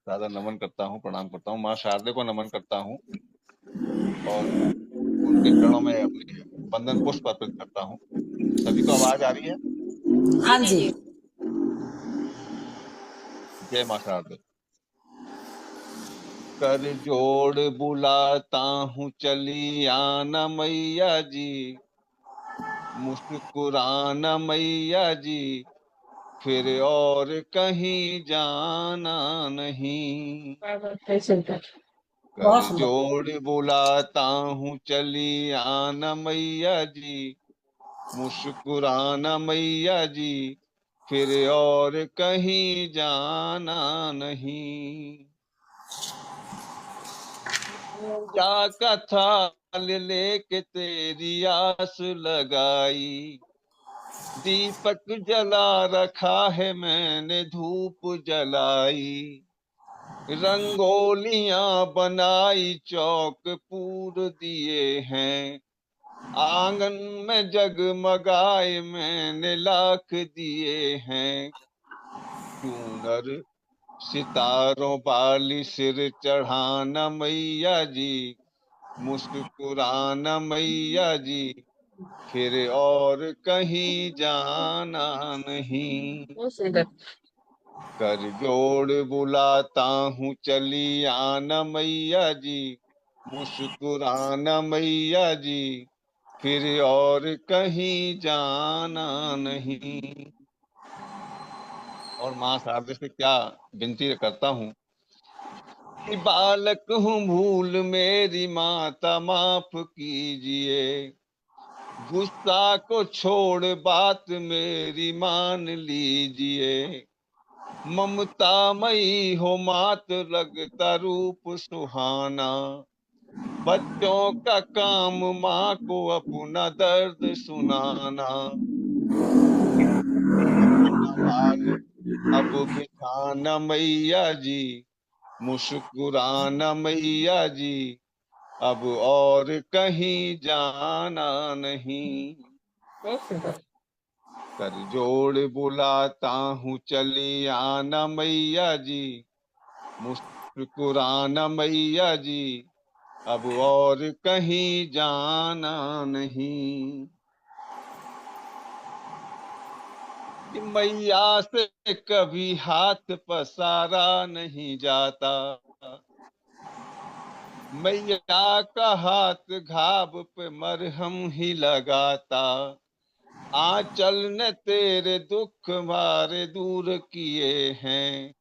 सादर नमन करता हूँ, प्रणाम करता हूँ। माँ शारदे को नमन करता हूँ और उनके चरणों में अपने वंदन पुष्प अर्पित करता हूँ। सभी को आवाज आ रही है? हाँ जी जी जी। जी। जय माँ शारदे। कर जोड़ बुलाता हूँ चली आना मैया जी, मुस्कुराना मैया जी, फिर और कहीं जाना नहीं। बहुत सुंदर। बहुत कर सुंदर। जोड़ बुलाता हूँ चली आना मैया जी, मुस्कुराना मैया जी, फिर और कहीं जाना नहीं। पूजा का थाल लेके तेरी आस लगाई, दीपक जला रखा है मैंने धूप जलाई, रंगोलियां बनाई चौक पूर दिए हैं, आंगन में जगमगाए मैंने लाख दिए हैं। चूनर सितारों वाली सिर चढ़ाना मैया जी, मुस्कुराना मैया जी, फिर और कहीं जाना नहीं। बहुत सुंदर। कर जोड़ बुलाता हूँ चली आना मैया जी, मुस्कुराना मैया जी, फिर और कहीं जाना नहीं। और माँ शारदे से क्या विनती करता हूँ कि बालक हूँ भूल मेरी माता माफ कीजिए, गुस्सा को छोड़ बात मेरी मान लीजिए, ममता मई हो मात लगता रूप सुहाना, बच्चों का काम माँ को अपना दर्द सुनाना, अपना बाल अब बिछाना मैया जी, मुस्कुराना मैया जी, अब और कहीं जाना नहीं। बहुत सुंदर। कर जोड़ बुलाता हूँ चली आना मैया जी, मुस्कुराना मैया जी, अब और कहीं जाना नहीं। कि मैया से कभी हाथ पसारा नहीं जाता, मैया का हाथ घाव पे मरहम ही लगाता, आंचल ने तेरे दुख मारे दूर किए हैं,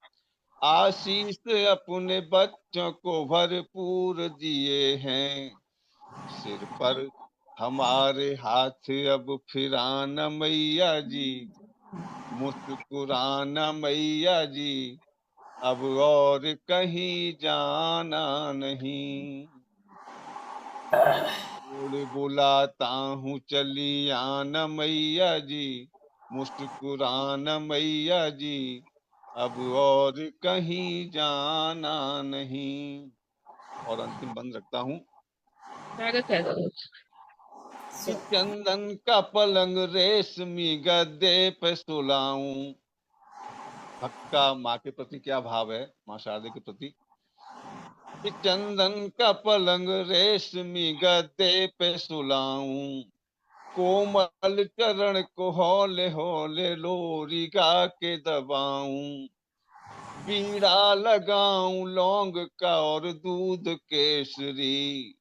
आशीष अपने बच्चों को भरपूर दिए हैं, सिर पर हमारे हाथ अब फिराना मैया जी, मुस्कुराना मैया जी, अब और कहीं जाना नहीं। जोड़ बुलाता हूँ चली आना मैया जी, मुस्कुराना मैया जी, अब और कहीं जाना नहीं। और अंतिम बंद रखता हूँ स्वागत है जरूर। कि चंदन का पलंग रेशमी गद्दे पे सुलाऊं। भक्त का माँ के प्रति क्या भाव है, माँ शारदे के प्रति। कि चंदन का पलंग रेशमी गद्दे पे सुलाऊं, कोमल चरण को हौले हौले लोरी गा के दबाऊं, बीड़ा लगाऊं लौंग का और दूध केसरी,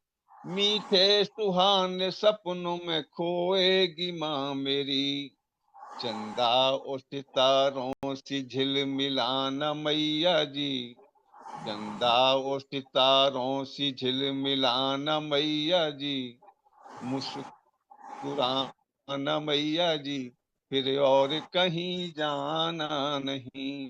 मीठे सुहाने सपनों में खोएगी माँ मेरी, चंदा और सितारों सी झिलमिलाना मैया जी, चंदा और सितारों सी झिलमिलाना मैया जी, मुस्कुराना मैया जी, फिर और कहीं जाना नहीं।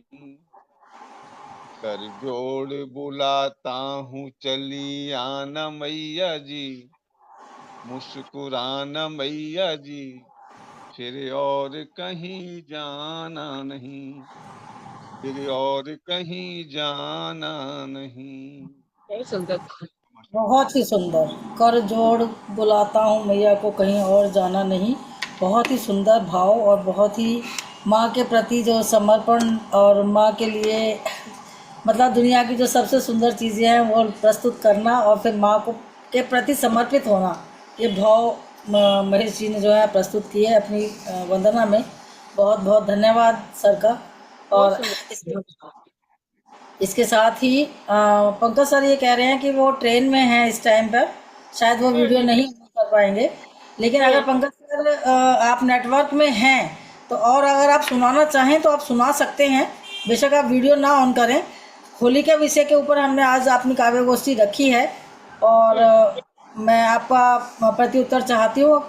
कर जोड़ बुलाता हूँ चली आना मैया जी, मुस्कुराना मैया जी, फिर और कहीं जाना नहीं, फिर और कहीं जाना नहीं। बहुत सुंदर। बहुत ही सुंदर। कर जोड़ बुलाता हूँ मैया को कहीं और जाना नहीं। बहुत ही सुंदर भाव और बहुत ही माँ के प्रति जो समर्पण और माँ के लिए मतलब दुनिया की जो सबसे सुंदर चीज़ें हैं वो प्रस्तुत करना और फिर माँ को के प्रति समर्पित होना, ये भाव महेश जी ने जो है प्रस्तुत किए है अपनी वंदना में। बहुत बहुत धन्यवाद सर का। बहुत और सुंदर। इसके साथ ही पंकज सर ये कह रहे हैं कि वो ट्रेन में हैं इस टाइम पर, शायद वो वीडियो नहीं कर पाएंगे, लेकिन अगर पंकज सर आप नेटवर्क में हैं तो और अगर आप सुनाना चाहें तो आप सुना सकते हैं। बेशक आप वीडियो ना ऑन करें। होली के विषय के ऊपर हमने आज अपनी काव्य गोष्ठी रखी है और मैं आपका प्रत्युत्तर चाहती हूँ कि